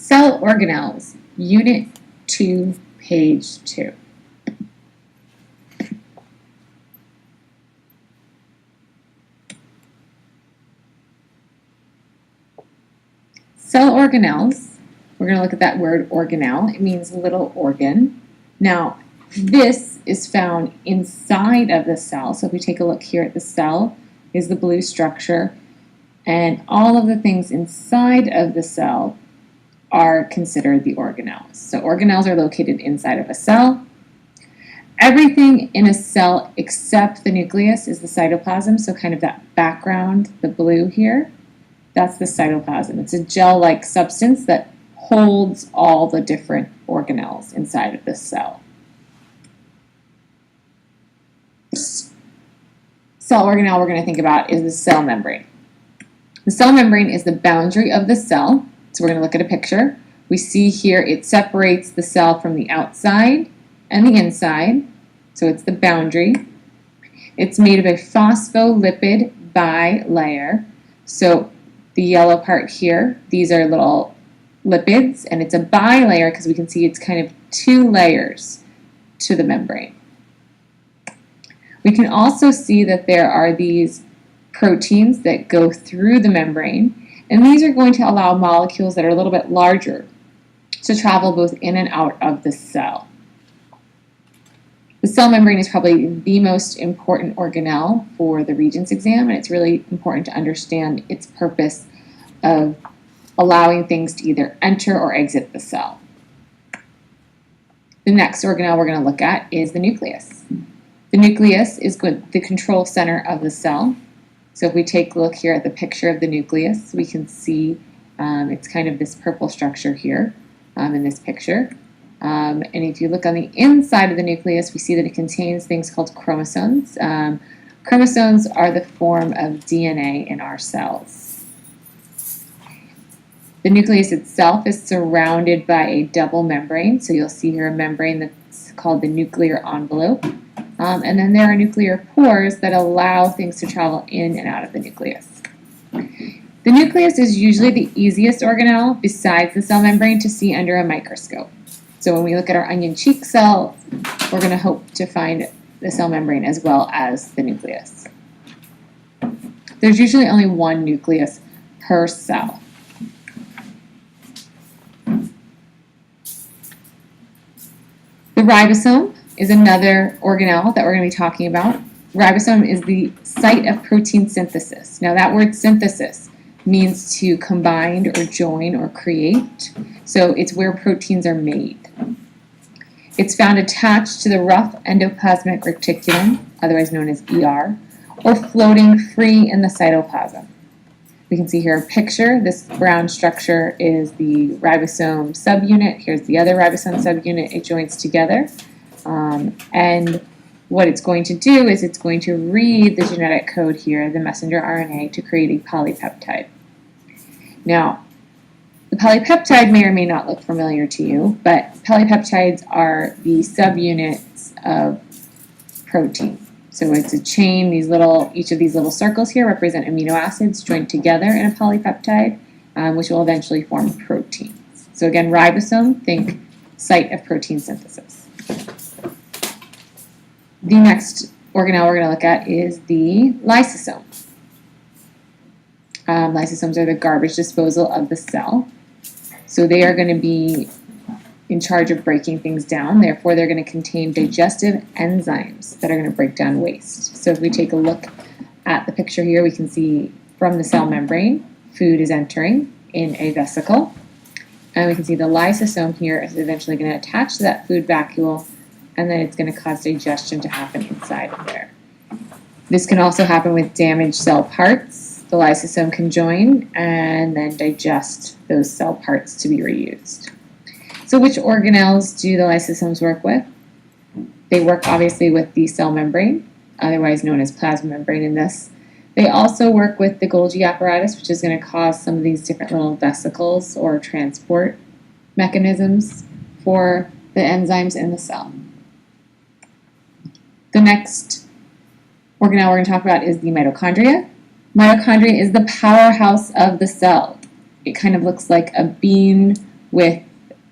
Cell organelles, Unit 2, page 2. Cell organelles, we're going to look at that word organelle. It means little organ. Now, this is found inside of the cell. So if we take a look here at the cell, is the blue structure, and all of the things inside of the cell are considered the organelles. So organelles are located inside of a cell. Everything in a cell except the nucleus is the cytoplasm, so kind of that background, the blue here, that's the cytoplasm. It's a gel-like substance that holds all the different organelles inside of the cell. Cell organelle we're going to think about is the cell membrane. The cell membrane is the boundary of the cell. So we're going to look at a picture. We see here it separates the cell from the outside and the inside. So it's the boundary. It's made of a phospholipid bilayer. So the yellow part here, these are little lipids, and it's a bilayer because we can see it's kind of two layers to the membrane. We can also see that there are these proteins that go through the membrane, and these are going to allow molecules that are a little bit larger to travel both in and out of the cell. The cell membrane is probably the most important organelle for the Regents exam, and it's really important to understand its purpose of allowing things to either enter or exit the cell. The next organelle we're going to look at is the nucleus. The nucleus is the control center of the cell. So if we take a look here at the picture of the nucleus, we can see it's kind of this purple structure here in this picture. And if you look on the inside of the nucleus, we see that it contains things called chromosomes. Chromosomes are the form of DNA in our cells. The nucleus itself is surrounded by a double membrane. So you'll see here a membrane that's called the nuclear envelope. And then there are nuclear pores that allow things to travel in and out of the nucleus. The nucleus is usually the easiest organelle besides the cell membrane to see under a microscope. So when we look at our onion cheek cell, we're going to hope to find the cell membrane as well as the nucleus. There's usually only one nucleus per cell. The ribosome is another organelle that we're going to be talking about. Ribosome is the site of protein synthesis. Now that word synthesis means to combine or join or create. So it's where proteins are made. It's found attached to the rough endoplasmic reticulum, otherwise known as ER, or floating free in the cytoplasm. We can see here a picture. This brown structure is the ribosome subunit. Here's the other ribosome subunit. It joins together. And what it's going to do is it's going to read the genetic code here, the messenger RNA, to create a polypeptide. Now, the polypeptide may or may not look familiar to you, but polypeptides are the subunits of protein. So it's a chain. Each of these little circles here represent amino acids joined together in a polypeptide, which will eventually form proteins. So again, ribosome, think site of protein synthesis. The next organelle we're going to look at is the lysosome. Lysosomes are the garbage disposal of the cell. So they are going to be in charge of breaking things down. Therefore, they're going to contain digestive enzymes that are going to break down waste. So if we take a look at the picture here, we can see from the cell membrane, food is entering in a vesicle. And we can see the lysosome here is eventually going to attach to that food vacuole, and then it's going to cause digestion to happen inside of there. This can also happen with damaged cell parts. The lysosome can join and then digest those cell parts to be reused. So which organelles do the lysosomes work with? They work obviously with the cell membrane, otherwise known as plasma membrane in this. They also work with the Golgi apparatus, which is going to cause some of these different little vesicles or transport mechanisms for the enzymes in the cell. The next organelle we're going to talk about is the mitochondria. Mitochondria is the powerhouse of the cell. It kind of looks like a bean with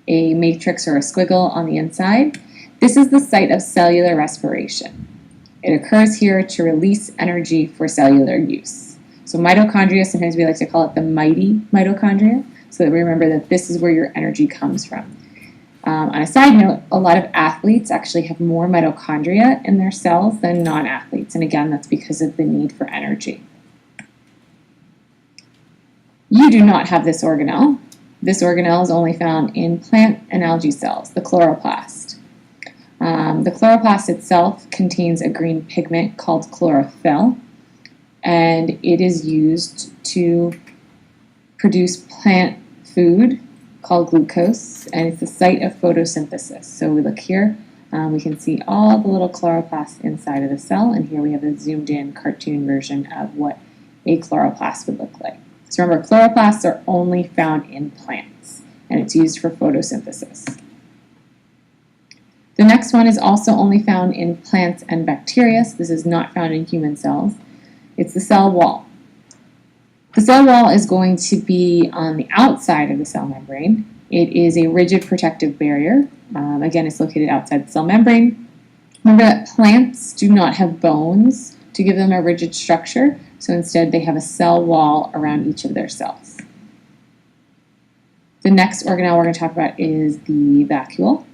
a matrix or a squiggle on the inside. This is the site of cellular respiration. It occurs here to release energy for cellular use. So mitochondria, sometimes we like to call it the mighty mitochondria, so that we remember that this is where your energy comes from. On a side note, a lot of athletes actually have more mitochondria in their cells than non-athletes, and again, that's because of the need for energy. You do not have this organelle. This organelle is only found in plant and algae cells, the chloroplast. The chloroplast itself contains a green pigment called chlorophyll, and it is used to produce plant food called glucose, and it's the site of photosynthesis. So we look here, we can see all the little chloroplasts inside of the cell, and here we have a zoomed in cartoon version of what a chloroplast would look like. So remember, chloroplasts are only found in plants, and it's used for photosynthesis. The next one is also only found in plants and bacteria, so this is not found in human cells. It's the cell wall. The cell wall is going to be on the outside of the cell membrane. It is a rigid protective barrier. Again, it's located outside the cell membrane. Remember that plants do not have bones to give them a rigid structure, so instead they have a cell wall around each of their cells. The next organelle we're going to talk about is the vacuole.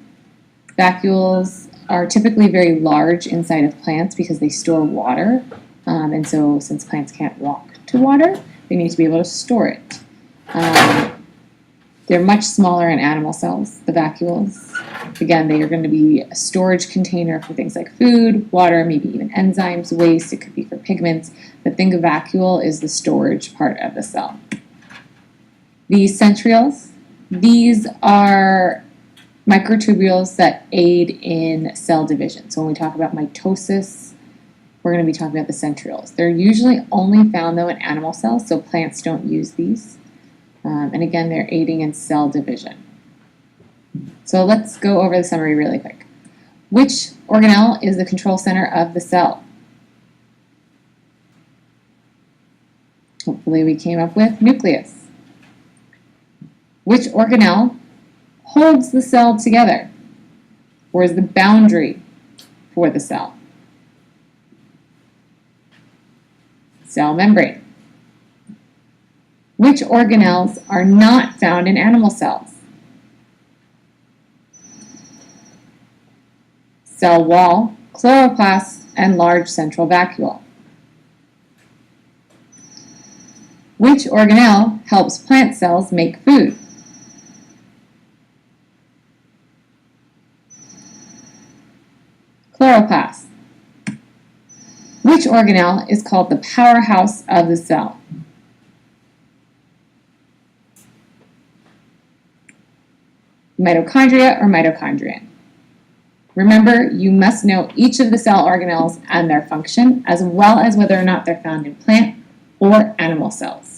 Vacuoles are typically very large inside of plants because they store water, and so since plants can't walk to water, they need to be able to store it. They're much smaller in animal cells, the vacuoles. Again, they are going to be a storage container for things like food, water, maybe even enzymes, waste. It could be for pigments, but think of vacuole as the storage part of the cell. The centrioles, these are microtubules that aid in cell division. So when we talk about mitosis, we're going to be talking about the centrioles. They're usually only found, though, in animal cells, so plants don't use these. And again, they're aiding in cell division. So let's go over the summary really quick. Which organelle is the control center of the cell? Hopefully we came up with nucleus. Which organelle holds the cell together, or is the boundary for the cell? Cell membrane. Which organelles are not found in animal cells? Cell wall, chloroplast, and large central vacuole. Which organelle helps plant cells make food? Chloroplast. Which organelle is called the powerhouse of the cell? Mitochondria or mitochondrion. Remember, you must know each of the cell organelles and their function, as well as whether or not they're found in plant or animal cells.